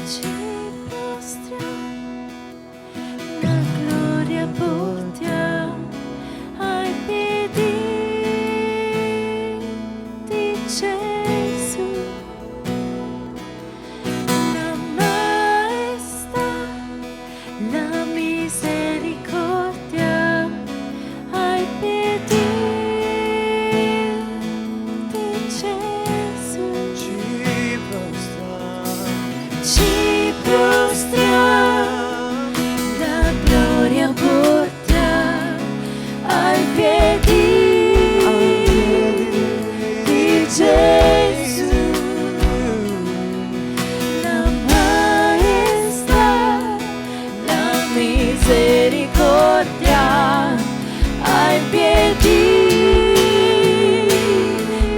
ci prostriamo, la gloria portiamo ai piedi di Gesù. La maestà, la misericordia ai piedi di Gesù. Ci prostriamo, la gloria portiamo ai piedi di Gesù. La maestà, la misericordia ai piedi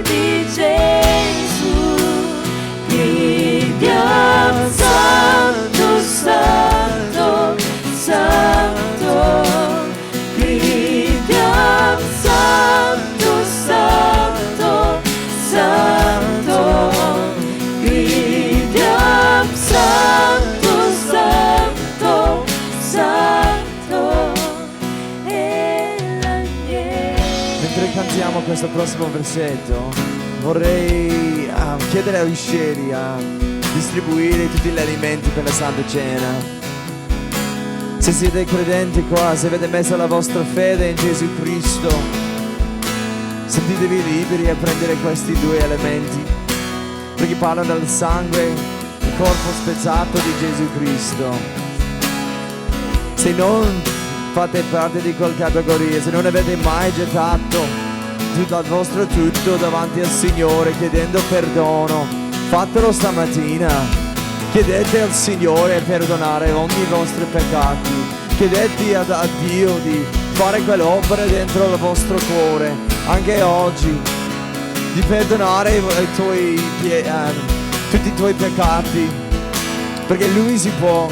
di Gesù. Gridiamo santo, santo, santo. Gridiamo santo, santo, santo. Gridiamo santo, santo, santo. E l'agnello. Mentre cantiamo questo prossimo versetto, vorrei chiedere agli uscieri a distribuire tutti gli alimenti per la Santa Cena. Se siete credenti qua, se avete messo la vostra fede in Gesù Cristo, sentitevi liberi a prendere questi due elementi, perché parlano del sangue, il corpo spezzato di Gesù Cristo. Se non fate parte di quella categoria, se non avete mai gettato tutto il vostro tutto davanti al Signore chiedendo perdono, fatelo stamattina. Chiedete al Signore di perdonare ogni vostro peccato. Chiedete a Dio di fare quell'opera dentro il vostro cuore anche oggi, di perdonare tutti i tuoi peccati, perché Lui si può.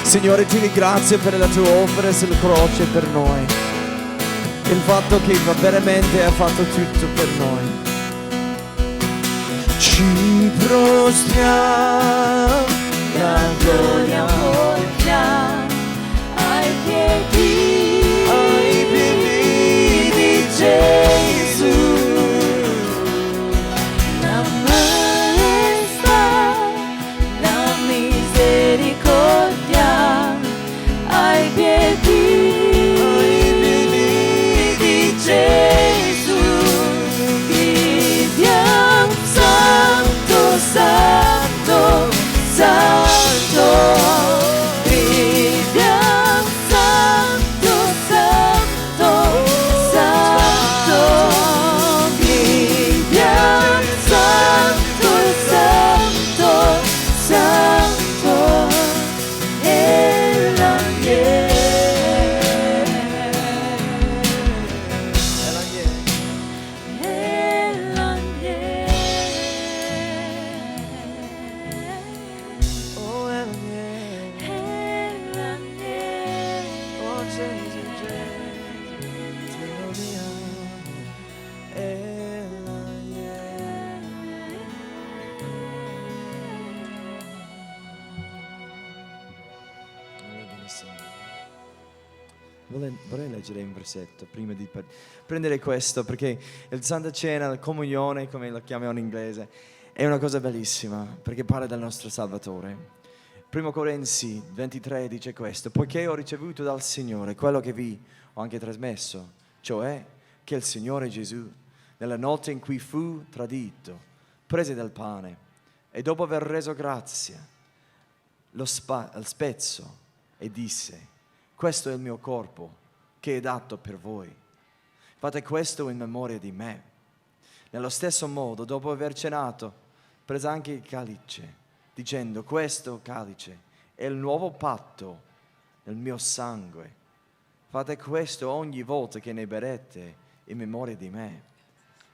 Signore, ti ringrazio per la tua opera sulla croce per noi, il fatto che veramente ha fatto tutto per noi. Ci prostriamo, La gloria portiamo ai piedi di Gesù. La maestà, la misericordia ai piedi di Gesù. Gridiamo santo, santo, santo. Gridiamo santo, santo, santo. Gridiamo santo, santo, santo. E l'agnello. Vorrei leggere un versetto prima di prendere questo, perché il Santa Cena, la comunione, come la chiamiamo in inglese, è una cosa bellissima, perché parla del nostro Salvatore. 1 Corinzi 23 dice questo: poiché ho ricevuto dal Signore quello che vi ho anche trasmesso, cioè che il Signore Gesù, nella notte in cui fu tradito, prese del pane e dopo aver reso grazia, lo spezzò e disse: questo è il mio corpo che è dato per voi. Fate questo in memoria di me. Nello stesso modo, dopo aver cenato, prese anche il calice, dicendo: questo calice è il nuovo patto nel mio sangue. Fate questo ogni volta che ne berrete in memoria di me.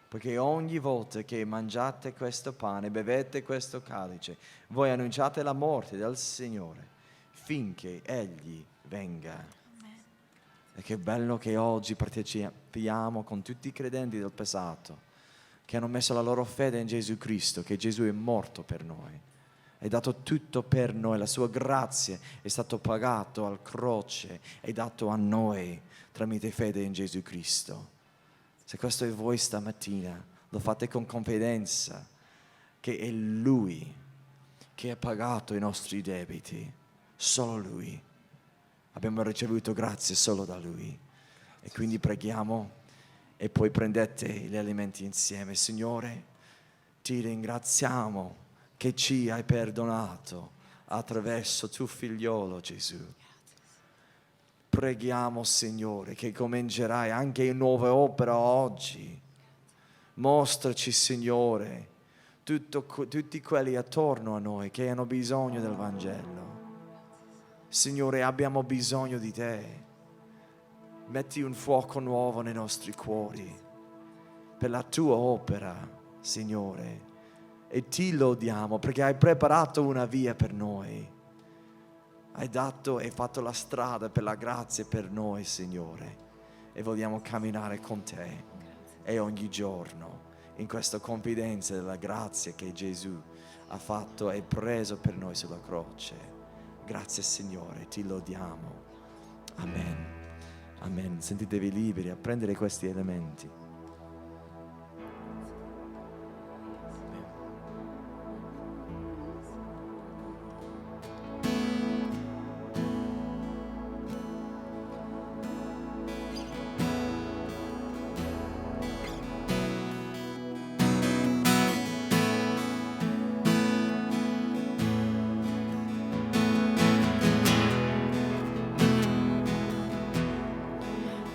Perché ogni volta che mangiate questo pane, bevete questo calice, voi annunciate la morte del Signore finché Egli venga. Amen. E che bello che oggi partecipiamo con tutti i credenti del passato che hanno messo la loro fede in Gesù Cristo, che Gesù è morto per noi. Hai dato tutto per noi, la sua grazia è stato pagato al croce, è dato a noi tramite fede in Gesù Cristo. Se questo è voi stamattina, lo fate con confidenza che è Lui che ha pagato i nostri debiti, solo Lui. Abbiamo ricevuto grazie solo da Lui. E quindi preghiamo e poi prendete gli alimenti insieme. Signore, ti ringraziamo che ci hai perdonato attraverso tuo figliolo Gesù. Preghiamo, Signore, che comincerai anche in nuove opere oggi. Mostraci, Signore, tutti quelli attorno a noi che hanno bisogno del Vangelo. Signore, abbiamo bisogno di Te. Metti un fuoco nuovo nei nostri cuori per la Tua opera, Signore. E ti lodiamo perché hai preparato una via per noi. Hai dato e fatto la strada per la grazia per noi, Signore. E vogliamo camminare con Te. E ogni giorno, in questa confidenza della grazia che Gesù ha fatto e preso per noi sulla croce. Grazie, Signore, ti lodiamo. Amen. Amen. Sentitevi liberi a prendere questi elementi.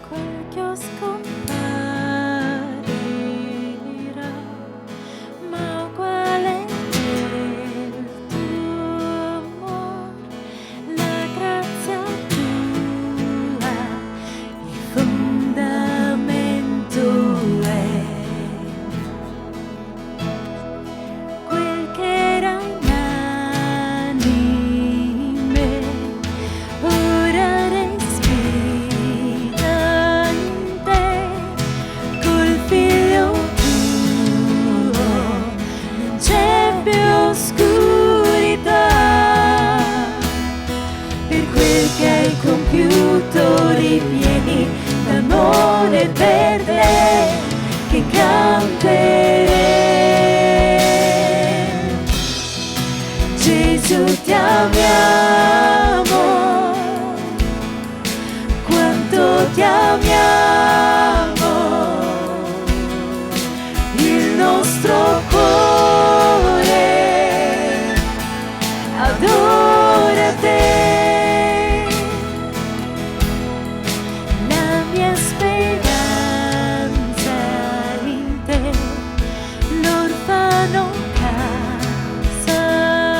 Quel chiosco comparirà, ma uguale nel tuo amor, la grazia tua, il fondamento è. Quel che era inanime, ora respira in te, col figlio tuo non c'è più oscurità, per quel che hai compiuto ripieni d'amore per te, che canterei. Gesù, ti amiamo, quanto ti amiamo, il nostro cuore adora te, la mia speranza in te, l'orfano casa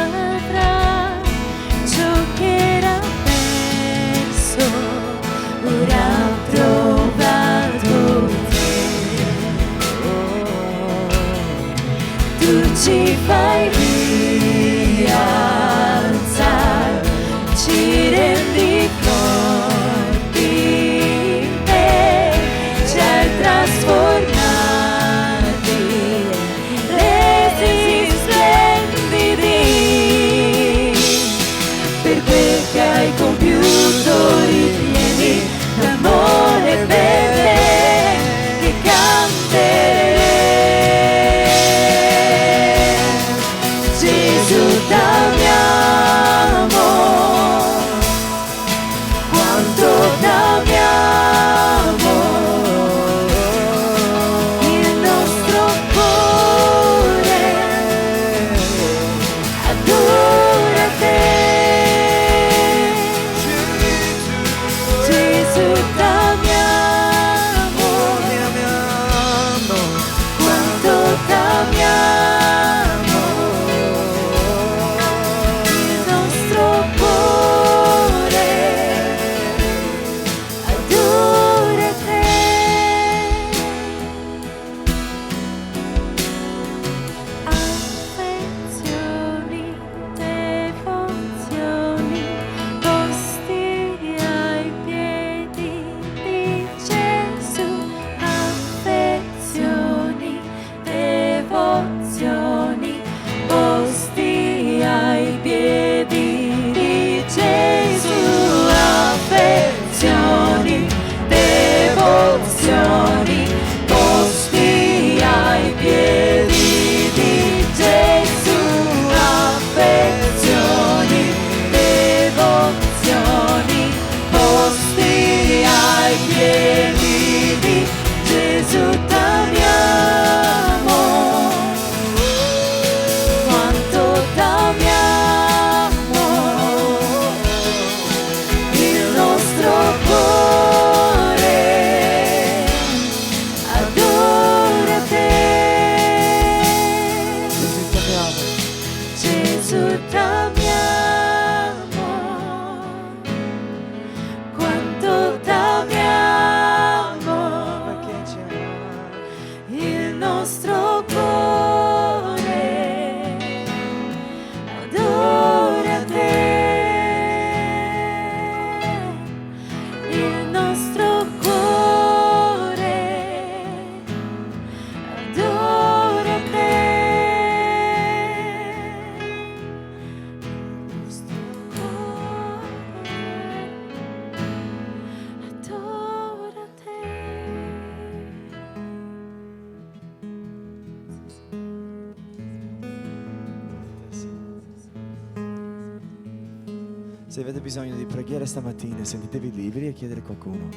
avrà, ciò che era perso ora ha trovato te. Tu ci fai rialzare, ci rendi forti in te, ci hai trasformati, resi splendidi, per quel che hai compiuto ripieni d'amore per te, che canterei. t'amiamo, quanto t'amiamo, perché ci ami. il nostro cuore adora te, il nostro cuore adora te, il nostro cuore adora te. Se avete bisogno di preghiera stamattina, sentitevi liberi a chiedere a qualcuno.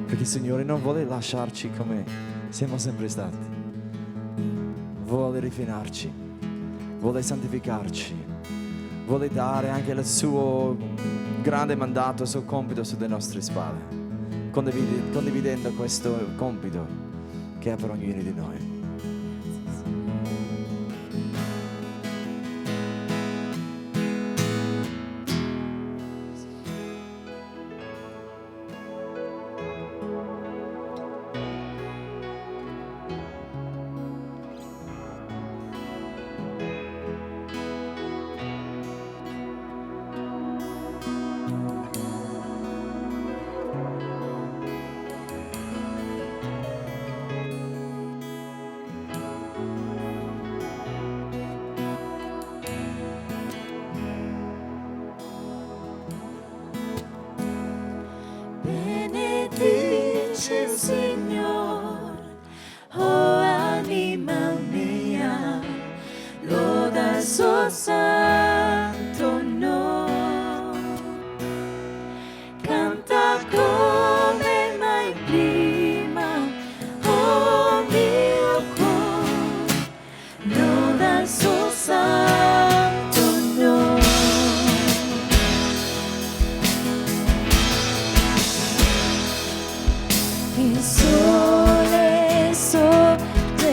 Perché il Signore non vuole lasciarci come siamo sempre stati. Vuole rifinarci, vuole santificarci, vuole dare anche il suo grande mandato, il suo compito sulle nostre spalle, condividendo questo compito che ha per ognuno di noi. Benedice il Signor, oh anima mia, loda il suo santo nome, canta come mai prima, oh mio cuore, loda il suo santo nome. Il sole sorge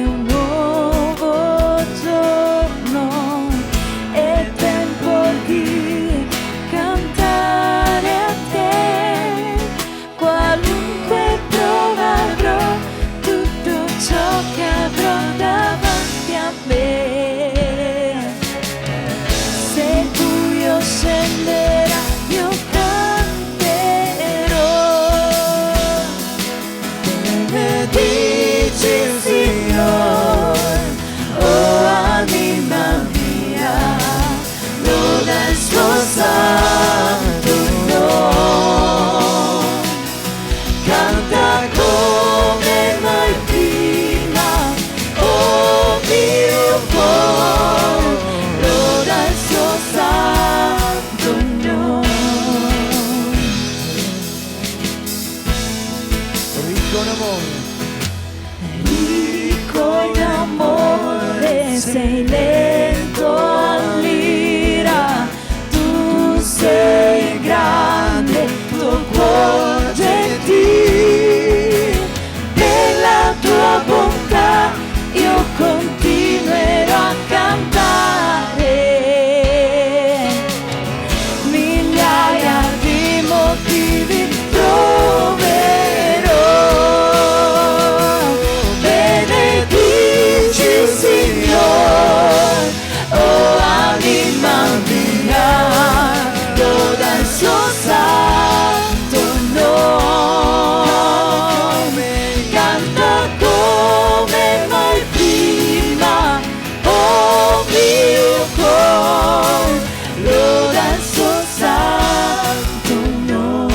un nuovo giorno, è tempo di cantare a te, qualunque prova avrò, tutto ciò che avrò davanti a me. Se il buio scenderà, io canterò. Benedici il Signore, oh anima mia, loda il suo santo nome, canta come mai prima, oh mio cuore, loda il suo santo nome. Ricco in amore. Ricco in amore, sei lento all'ira, tu sei grande, tuo cuore gentile, per la tua bontà io continuerò a cantare, migliaia di motivi troverò. Benedici il Signore, oh anima mia, loda il suo santo nome, canta come mai prima, oh mio cuore, loda il suo santo nome.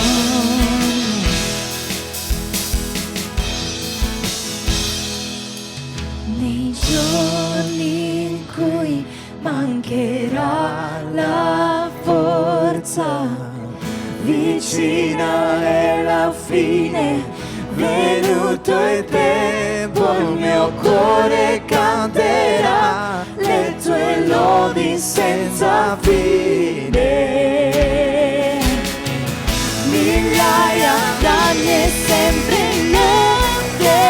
Nei giorni in cui mancherà la forza, vicina è la fine, venuto il tempo, il mio cuore canterà le tue lodi senza fine. Migliaia d'anni e sempre loderò.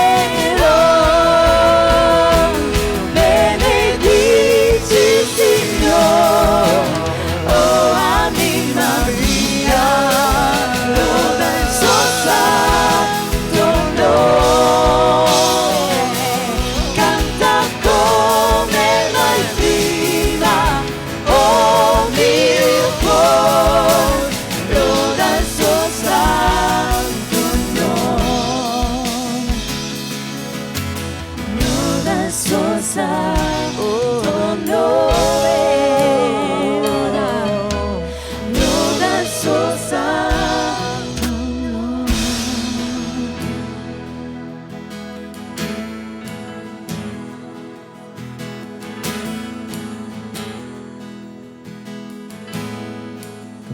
Benedici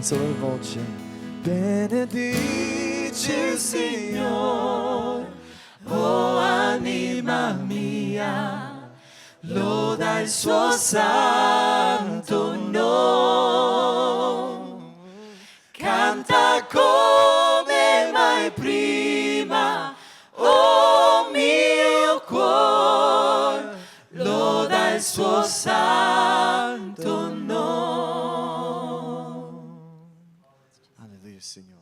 con solo voce. Benedici il Signore, Oh anima mia, loda il suo santo nome. Canta come mai prima, oh mio cuore, loda il suo santo nome. Alleluia, Signore.